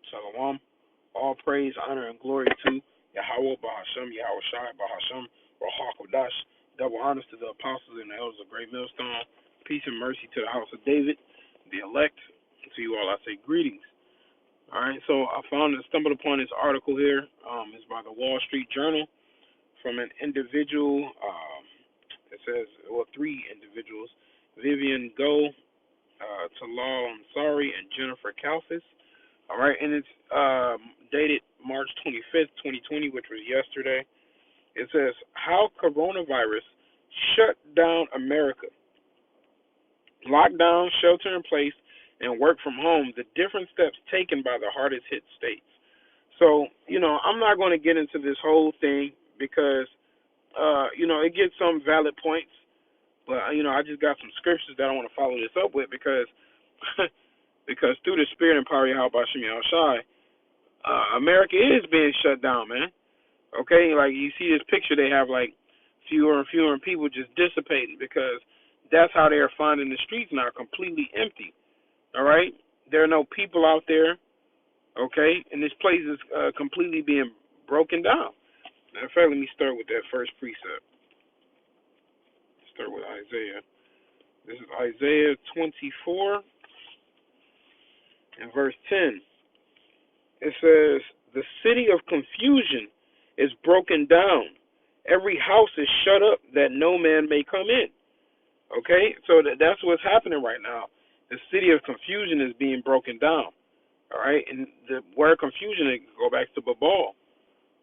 Shalom. All praise, honor, and glory to Yahweh, Bahashem, Yahweh Shai, Bahashem, Rahak Kodash. Double honors to the apostles and the elders of Great Millstone. Peace and mercy to the house of David, the elect. To you all, I say greetings. All right, so I stumbled upon this article here. It's by the Wall Street Journal from an individual. It says, well, three individuals: Vivian Go, Talal Ansari, and Jennifer Kalfis. All right, and it's dated March 25th, 2020, which was yesterday. It says, how coronavirus shut down America. Lockdown, shelter in place, and work from home, the different steps taken by the hardest hit states. So, I'm not going to get into this whole thing because, it gets some valid points. But, I just got some scriptures that I want to follow this up with because because through the spirit and power of Yahweh Bashem Shai, America is being shut down, man. Okay, like you see this picture, they have like fewer and fewer people just dissipating because that's how they're finding the streets now, completely empty. All right, there are no people out there. Okay, and this place is completely being broken down. Matter of fact, let me start with that first precept. Start with Isaiah. This is Isaiah 24 and verse 10. It says, the city of confusion is broken down. Every house is shut up that no man may come in. Okay, so that's what's happening right now. The city of confusion is being broken down. All right, and the word confusion, it go back to Babal.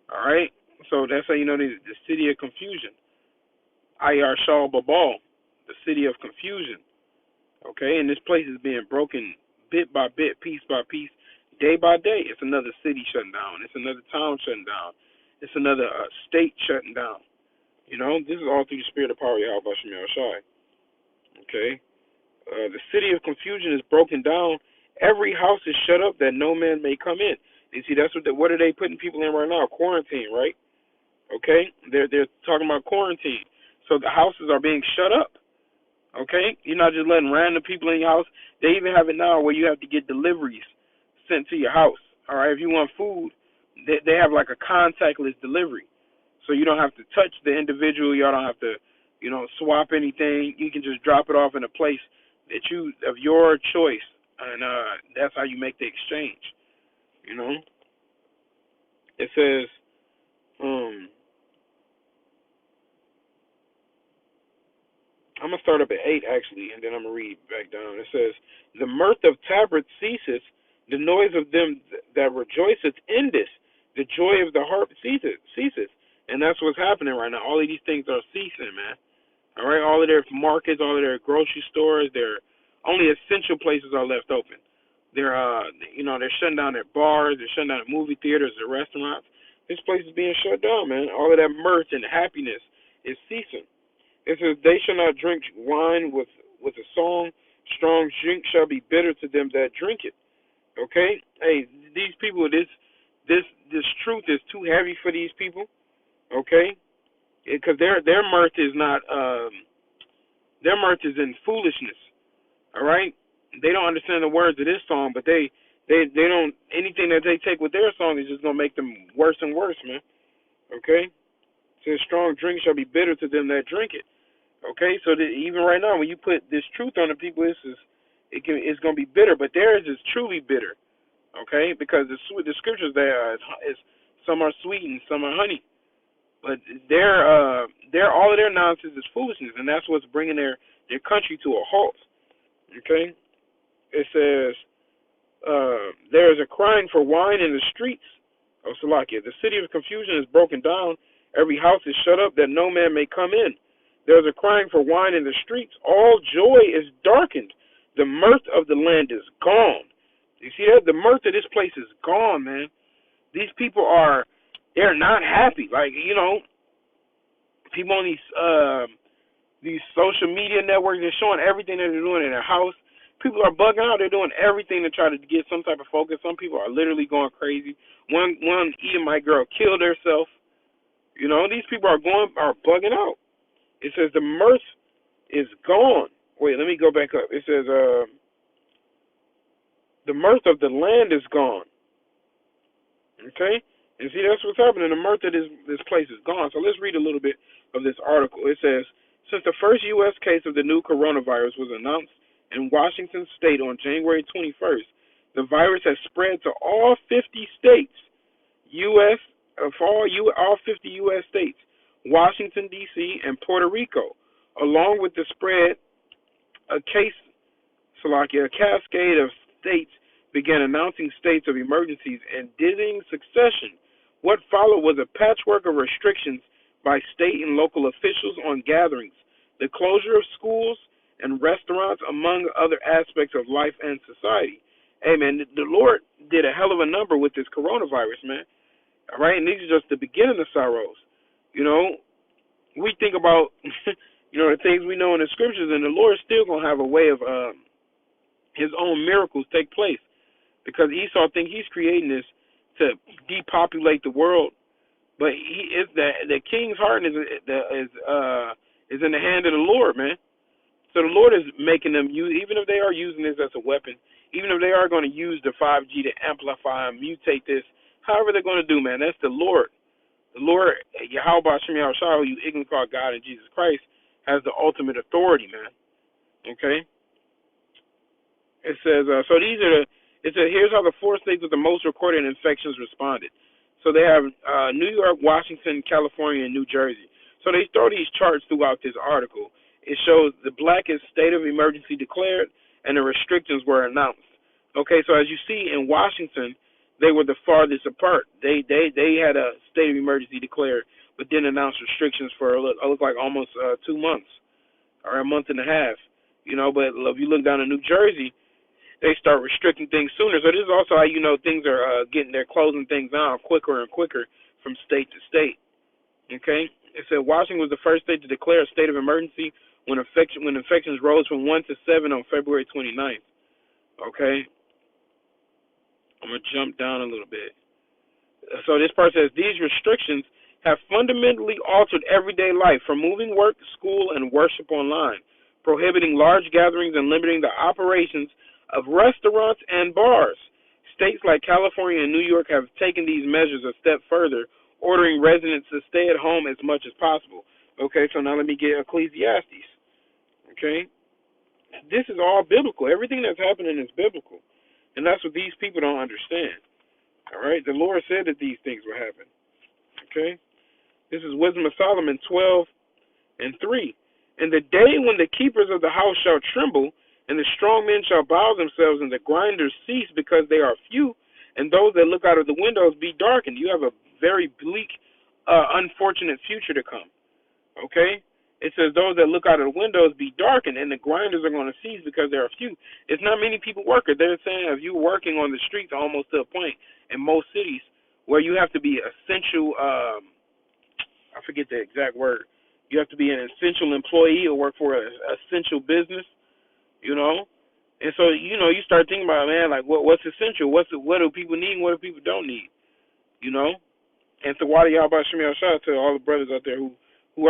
All right, so that's how you know the city of confusion. Ayar Shal Babal, the city of confusion. Okay, and this place is being broken bit by bit, piece by piece, day by day. It's another city shutting down. It's another town shutting down. It's another state shutting down. This is all through the spirit of power, Yahweh Bashem Shai. Okay, the city of confusion is broken down. Every house is shut up that no man may come in. You see, that's what are they putting people in right now? Quarantine, right? Okay, they're talking about quarantine. So the houses are being shut up. Okay, you're not just letting random people in your house. They even have it now where you have to get deliveries sent to your house. All right, if you want food, they have like a contactless delivery, so you don't have to touch the individual. Y'all don't have to, swap anything. You can just drop it off in a place of your choice, and that's how you make the exchange. It says, I'm going to start up at 8, actually, and then I'm going to read back down. It says, the mirth of tabrets ceases, the noise of them that rejoiceth endeth, the joy of the harp ceases. And that's what's happening right now. All of these things are ceasing, man. All right, all of their markets, all of their grocery stores, their only essential places are left open. They're shutting down their bars, they're shutting down the movie theaters, their restaurants. This place is being shut down, man. All of that mirth and happiness is ceasing. It says, they shall not drink wine with a song. Strong drink shall be bitter to them that drink it. Okay? Hey, these people, this truth is too heavy for these people. Okay? Because their mirth is not, their mirth is in foolishness. All right? They don't understand the words of this song, but they don't, anything that they take with their song is just going to make them worse and worse, man. Okay? It says, strong drink shall be bitter to them that drink it. Okay, so that even right now, when you put this truth on the people, it's going to be bitter, but theirs is truly bitter. Okay, because the scriptures there is some are sweet and some are honey, but all of their nonsense is foolishness, and that's what's bringing their country to a halt. Okay, it says there is a crying for wine in the streets of Salakia. The city of confusion is broken down. Every house is shut up that no man may come in. There's a crying for wine in the streets. All joy is darkened. The mirth of the land is gone. You see that? The mirth of this place is gone, man. These people they're not happy. Like, people on these social media networks, they're showing everything that they're doing in their house. People are bugging out. They're doing everything to try to get some type of focus. Some people are literally going crazy. One Edomite girl killed herself. These people are bugging out. It says the mirth is gone. Wait, let me go back up. It says the mirth of the land is gone. Okay? And see, that's what's happening. The mirth of this place is gone. So let's read a little bit of this article. It says, since the first U.S. case of the new coronavirus was announced in Washington state on January 21st, the virus has spread to all 50 states, U.S., all 50 U.S. states, Washington, D.C., and Puerto Rico, along with the spread, a case Slovakia, a cascade of states began announcing states of emergencies in dizzying succession. What followed was a patchwork of restrictions by state and local officials on gatherings, the closure of schools and restaurants, among other aspects of life and society. Hey, man, the Lord did a hell of a number with this coronavirus, man. All right, and these are just the beginning of sorrows. You know, we think about, the things we know in the scriptures, and the Lord is still going to have a way of his own miracles take place, because Esau thinks he's creating this to depopulate the world, but he is the king's heart is in the hand of the Lord, man. So the Lord is making them use, even if they are using this as a weapon, even if they are going to use the 5G to amplify and mutate this, however they're going to do, man, that's the Lord. The Lord, Yahweh Shem Yahushua, who you ignorantly call God and Jesus Christ, has the ultimate authority, man. Okay. It says, here's how the four states with the most recorded infections responded. So they have New York, Washington, California, and New Jersey. So they throw these charts throughout this article. It shows the blackest state of emergency declared, and the restrictions were announced. Okay, so as you see in Washington, they were the farthest apart. They had a state of emergency declared, but didn't announce restrictions for look like almost 2 months or a month and a half. But if you look down in New Jersey, they start restricting things sooner. So this is also how things are they're closing things down quicker and quicker from state to state. Okay? It said Washington was the first state to declare a state of emergency when infections rose from 1 to 7 on February 29th. Okay? I'm going to jump down a little bit. So this part says these restrictions have fundamentally altered everyday life, from moving work, school, and worship online, prohibiting large gatherings and limiting the operations of restaurants and bars. States like California and New York have taken these measures a step further, ordering residents to stay at home as much as possible. Okay, so now let me get Ecclesiastes. Okay, this is all biblical. Everything that's happening is biblical, and that's what these people don't understand. All right, the Lord said that these things will happen. Okay, this is Wisdom of Solomon 12:3. In the day when the keepers of the house shall tremble, and the strong men shall bow themselves, and the grinders cease because they are few, and those that look out of the windows be darkened. You have a very bleak, unfortunate future to come. Okay? It says those that look out of the windows be darkened, and the grinders are going to cease because there are few. It's not many people working. They're saying if you're working on the streets almost to a point in most cities where you have to be essential, I forget the exact word. You have to be an essential employee or work for an essential business. And so you start thinking about, man, like what's essential, what do people need, and what do people don't need, And so why do y'all about Shemi shout out to all the brothers out there who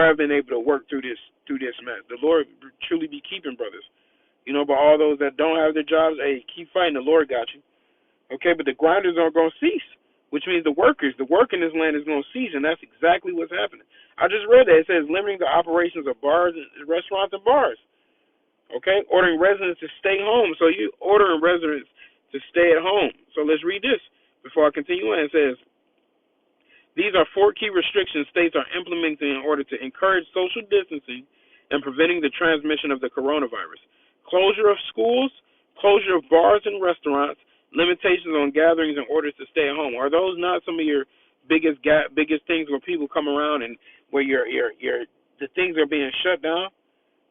have been able to work through this mess. The Lord truly be keeping brothers, but all those that don't have their jobs, hey, keep fighting. The Lord got you, okay? But the grinders aren't going to cease, which means the work in this land is going to cease, and that's exactly what's happening. I just read that. It says limiting the operations of bars, restaurants, and bars. Okay, ordering residents to stay home. So you ordering residents to stay at home. So let's read this before I continue on. It says, these are 4 key restrictions states are implementing in order to encourage social distancing and preventing the transmission of the coronavirus. Closure of schools, closure of bars and restaurants, limitations on gatherings and orders to stay at home. Are those not some of your biggest things where people come around and where the things are being shut down?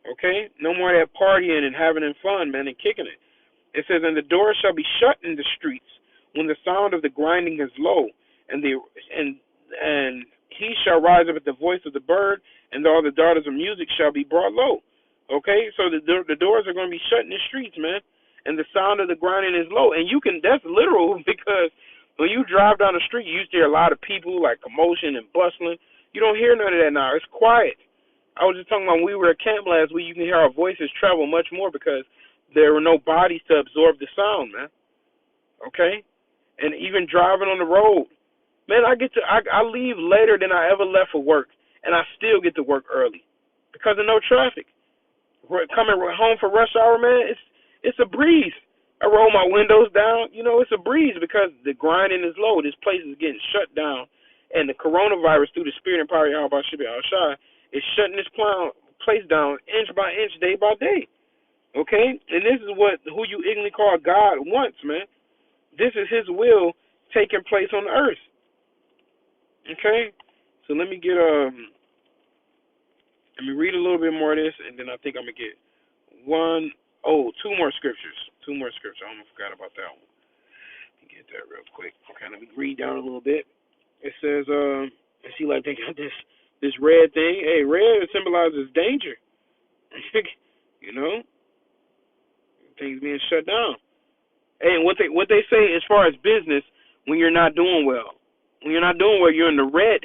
Okay? No more of that partying and having fun, man, and kicking it. It says, and the doors shall be shut in the streets when the sound of the grinding is low, and he shall rise up at the voice of the bird, and all the daughters of music shall be brought low. Okay? So the doors are going to be shut in the streets, man, and the sound of the grinding is low. And that's literal, because when you drive down the street, you used to hear a lot of people, like commotion and bustling. You don't hear none of that now. It's quiet. I was just talking about when we were at camp last week, you can hear our voices travel much more because there were no bodies to absorb the sound, man. Okay? And even driving on the road, Man, I leave later than I ever left for work, and I still get to work early because of no traffic. Coming home for rush hour, man, it's a breeze. I roll my windows down, it's a breeze because the grinding is low. This place is getting shut down, and the coronavirus, through the spirit and power of Yahweh Shibbi Al-Shai, is shutting this place down inch by inch, day by day. Okay? And this is who you ignorantly call God wants, man. This is his will taking place on the earth. Okay? So let me read a little bit more of this, and then I think I'm gonna get two more scriptures. Two more scriptures. I almost forgot about that one. Let me get that real quick. Okay, let me read down a little bit. It says, see, like they got this red thing. Hey, red symbolizes danger. you know, things being shut down. Hey, and what they say as far as business, when you're not doing well, you're in the red.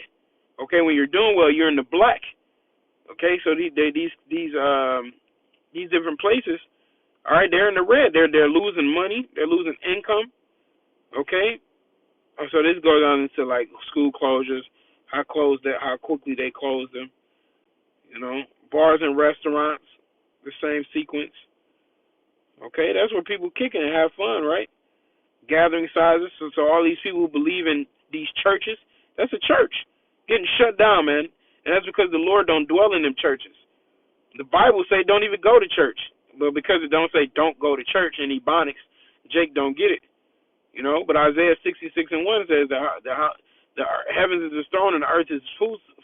Okay, when you're doing well, you're in the black. Okay, so these different places, all right, they're in the red. They're losing money. They're losing income. Okay, so this goes on into like school closures, how quickly they close them. Bars and restaurants, the same sequence. Okay, that's where people kick it and have fun, right? Gathering sizes. So all these people who believe in these churches, that's a church getting shut down, man. And that's because the Lord don't dwell in them churches. The Bible say don't even go to church. But because it don't say don't go to church in Ebonics, Jake don't get it. But Isaiah 66:1 says the heavens is his throne and the earth is his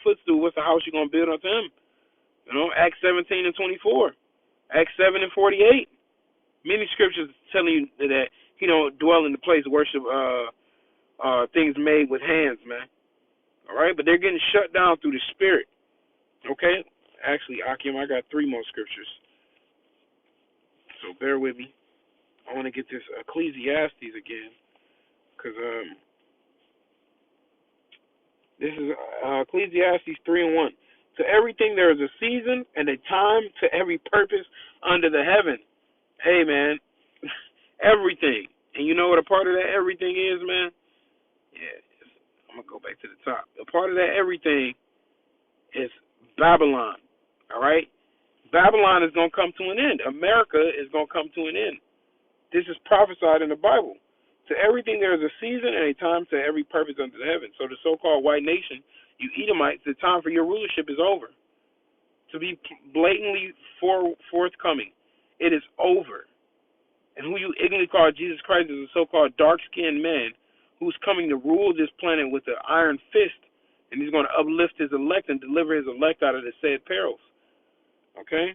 footstool. What's the house you going to build unto him? Acts 17:24. Acts 7:48. Many scriptures telling you that he don't dwell in the place of worship things made with hands, man. All right? But they're getting shut down through the Spirit. Okay? Actually, Akim, I got 3 more scriptures. So bear with me. I want to get this Ecclesiastes again. Because this is Ecclesiastes 3:1. To everything there is a season and a time to every purpose under the heaven. Hey, man. Everything. And you know what a part of that everything is, man? Yeah. I'm going to go back to the top. A part of that everything is Babylon. All right? Babylon is going to come to an end. America is going to come to an end. This is prophesied in the Bible. To everything there is a season and a time to every purpose under the heaven. So the so-called white nation, you Edomites, the time for your rulership is over. To be blatantly forthcoming, it is over. And who you ignorantly call Jesus Christ is a so-called dark-skinned man who's coming to rule this planet with an iron fist, and he's going to uplift his elect and deliver his elect out of the said perils. Okay?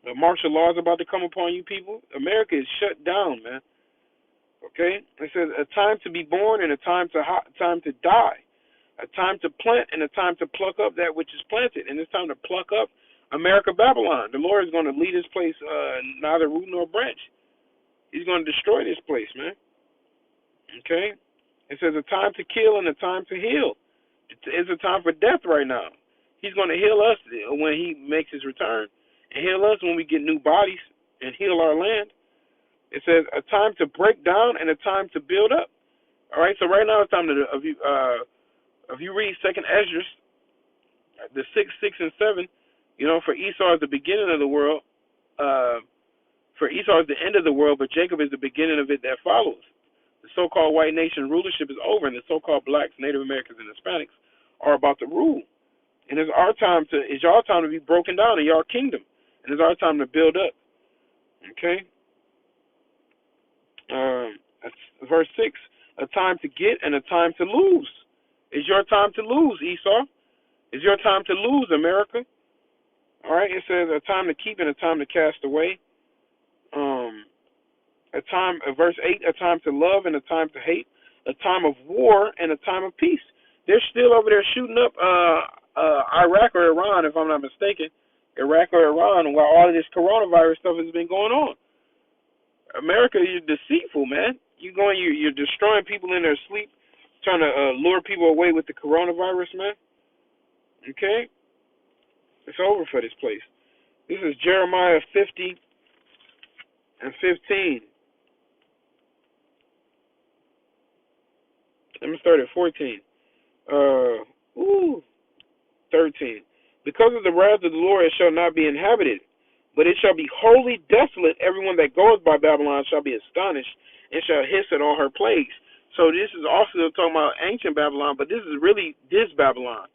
The martial law is about to come upon you people. America is shut down, man. Okay? It says a time to be born and a time to die. A time to plant and a time to pluck up that which is planted. And it's time to pluck up America, Babylon. The Lord is going to lead this place neither root nor branch. He's going to destroy this place, man. Okay? It says a time to kill and a time to heal. It's a time for death right now. He's going to heal us when he makes his return and heal us when we get new bodies and heal our land. It says a time to break down and a time to build up. All right, so right now it's time to, if you read 2nd Esdras, the 6, 6, and 7, for Esau is the beginning of the world. For Esau is the end of the world, but Jacob is the beginning of it that follows. The so-called white nation rulership is over, and the so-called blacks, Native Americans, and Hispanics are about to rule. And it's y'all time to be broken down in y'all kingdom. And it's our time to build up. Okay? Verse 6, a time to get and a time to lose. It's your time to lose, Esau. It's your time to lose, America. All right? It says a time to keep and a time to cast away. Verse 8, a time to love and a time to hate, a time of war and a time of peace. They're still over there shooting up Iraq or Iran, if I'm not mistaken. Iraq or Iran, while all of this coronavirus stuff has been going on. America, you're deceitful, man. You're destroying people in their sleep, trying to lure people away with the coronavirus, man. Okay? It's over for this place. This is Jeremiah 50 and 15. Let me start at 14. Uh, ooh, 13. Because of the wrath of the Lord, it shall not be inhabited, but it shall be wholly desolate. Everyone that goeth by Babylon shall be astonished, and shall hiss at all her plagues. So this is also talking about ancient Babylon, but this is really this Babylon.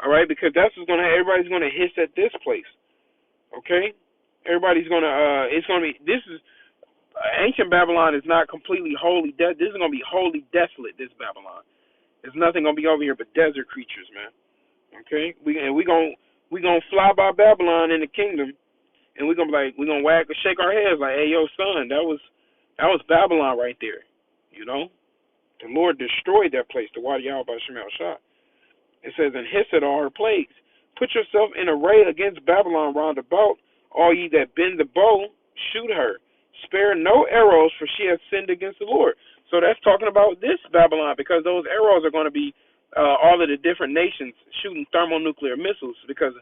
All right, because that's what's gonna everybody's gonna hiss at this place. Okay, everybody's gonna it's gonna be this is ancient Babylon is not completely wholly this is gonna be wholly desolate. This Babylon, there's nothing gonna be over here but desert creatures, man. Okay, we gonna fly by Babylon in the kingdom, and we gonna be like we gonna shake our heads like, hey yo son, that was Babylon right there. You know, the Lord destroyed that place. The Wadi Yahweh Shemal Shah. It says, and hiss at all her plagues. Put yourself in array against Babylon round about. All ye that bend the bow, shoot her. Spare no arrows, for she has sinned against the Lord. So that's talking about this Babylon, because those arrows are going to be all of the different nations shooting thermonuclear missiles. Because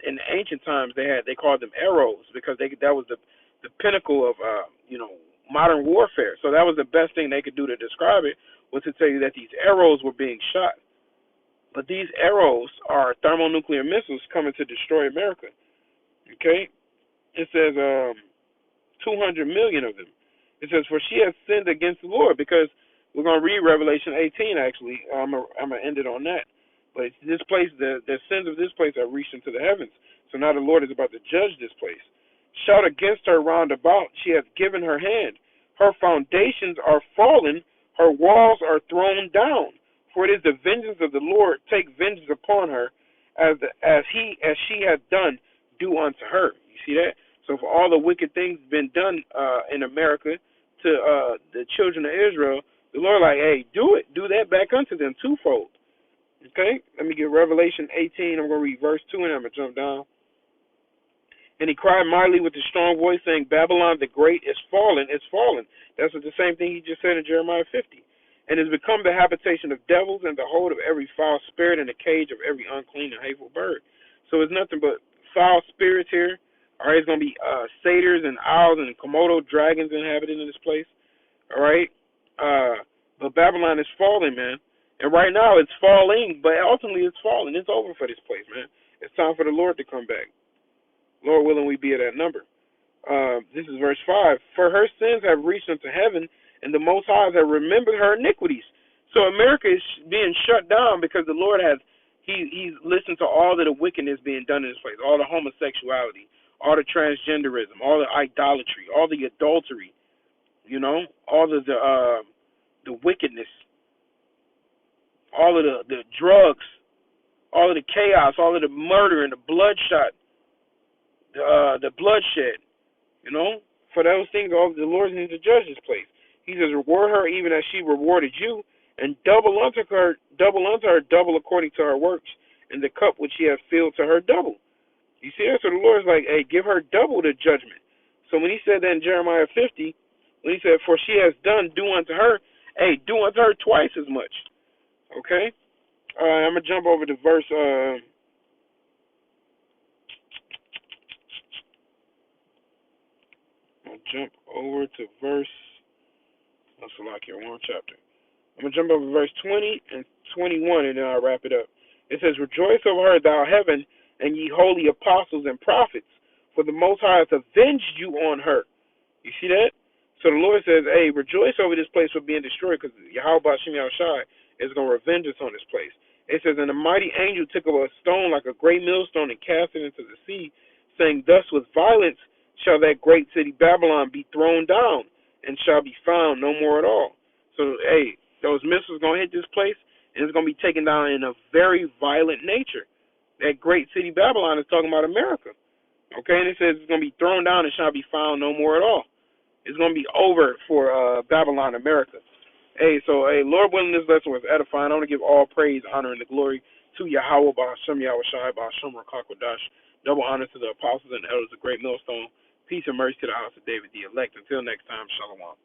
in ancient times they called them arrows, because that was the pinnacle of modern warfare. So that was the best thing they could do to describe it, was to tell you that these arrows were being shot. But these arrows are thermonuclear missiles coming to destroy America. Okay? It says 200 million of them. It says, for she has sinned against the Lord, because we're going to read Revelation 18, actually. I'm going to end it on that. But this place, the sins of this place have reached into the heavens. So now the Lord is about to judge this place. Shout against her round about. She hath given her hand. Her foundations are fallen. Her walls are thrown down. For it is the vengeance of the Lord, take vengeance upon her, as she hath done, do unto her. You see that? So for all the wicked things been done in America to the children of Israel, the Lord like, hey, do that back unto them twofold. Okay? Let me get Revelation 18. I'm going to read verse 2, and I'm going to jump down. And he cried mightily with a strong voice, saying, Babylon the great is fallen, is fallen. That's what the same thing he just said in Jeremiah 50. And has become the habitation of devils, and the hold of every foul spirit, and the cage of every unclean and hateful bird. So it's nothing but foul spirits here. All right, it's going to be satyrs and owls and Komodo dragons inhabiting in this place. All right. But Babylon is falling, man. And right now it's falling, but ultimately it's falling. It's over for this place, man. It's time for the Lord to come back. Lord willing, we be at that number. This is verse 5. For her sins have reached unto heaven, and the Most High have remembered her iniquities. So America is being shut down because the Lord has, he's listened to all of the wickedness being done in this place, all the homosexuality, all the transgenderism, all the idolatry, all the adultery, all of the wickedness, all of the drugs, all of the chaos, all of the murder and the bloodshot, the bloodshed, for those things, all the Lord needs to judge this place. He says, reward her even as she rewarded you, and double unto her, double according to her works, and the cup which she hath filled to her double. You see that? So the Lord is like, hey, give her double the judgment. So when he said that in Jeremiah 50, when he said, for she has done, do unto her, hey, do unto her twice as much. Okay? I'm going to jump over to verse, let's select here, one chapter. I'm going to jump over verse 20 and 21, and then I'll wrap it up. It says, rejoice over her, thou heaven, and ye holy apostles and prophets, for the Most High hath avenged you on her. You see that? So the Lord says, hey, rejoice over this place for being destroyed, because Yahweh Shem Yahushai is going to revenge us on this place. It says, and the mighty angel took up a stone like a great millstone and cast it into the sea, saying, thus with violence shall that great city Babylon be thrown down, and shall be found no more at all. So, hey, those missiles going to hit this place, and it's going to be taken down in a very violent nature. That great city Babylon is talking about America. Okay, and it says it's going to be thrown down and shall be found no more at all. It's going to be over for Babylon, America. Hey, so, Lord willing, this lesson was edifying. I want to give all praise, honor, and the glory to Yahweh, Ba'ashem Yahushai, Ba'ashem Rakakwadash. Double honor to the apostles and elders of Great Millstone. Peace and mercy to the house of David, the elect. Until next time, Shalom.